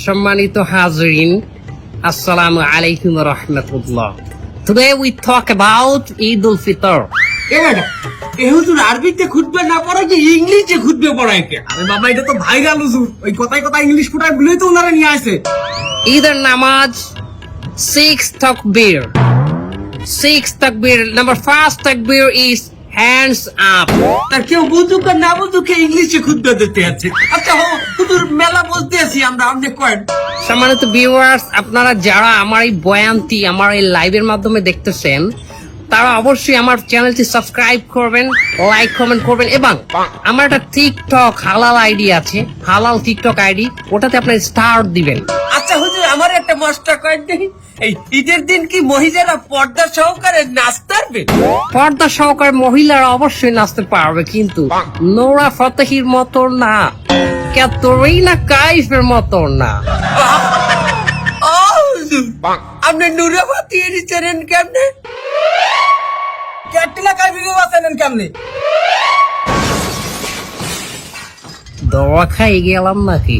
সম্মানিত হাজরিন, আসসালামু আলাইকুম ওয়া রাহমাতুল্লাহ। Today we talk about Eid al-Fitr. হুজুর আরবিতে খুতবা না পড়ায় কি ইংলিশে খুতবা পড়ায় কে? আরে বাবা এটা তো ভাইরাল হুজুর, ওই কথায় কথায় ইংলিশ ফুটায় বলেই তো ওনারা নিয়ে আসে। ঈদের নামাজ 6 takbir. 6 takbir. Number first takbir is hands up. আর কেউ বুঝুক আর না বুঝুক ইংলিশে খুতবা দিতে আছে। আচ্ছা হুজুর মেলা বলতে আছি আমরা, আপনি কয়েন। সম্মানিত ভিউয়ার্স, আপনারা যারা আমার এই বয়ানটি আমার এই লাইভের মাধ্যমে দেখতেছেন, তারা অবশ্যই আমার চ্যানেলটি সাবস্ক্রাইব করবেন, লাইক কমেন্ট করবেন এবং আমার একটা টিকটক হালাল আইডি আছে, হালাল টিকটক আইডি, ওটাতে আপনার স্টার দিবেন। আচ্ছা হুজুর আমার একটা মাস্টার কয়েন দেখি, এই ঈদের দিন কি মহিলারা পর্দা সহকারে নাচতে পারবে? পর্দা সহকারে মহিলারা অবশ্যই নাচতে পারবে, কিন্তু নোরা ফতেহির মতো না, ক্যাটরিনা কাইফের মতো না। আপনি নুরাবাতি চেনেন কেমনে? ক্যাটরিনা কাইফকে চেনেন কেমনে? দোয়া খাই গেলাম নাকি?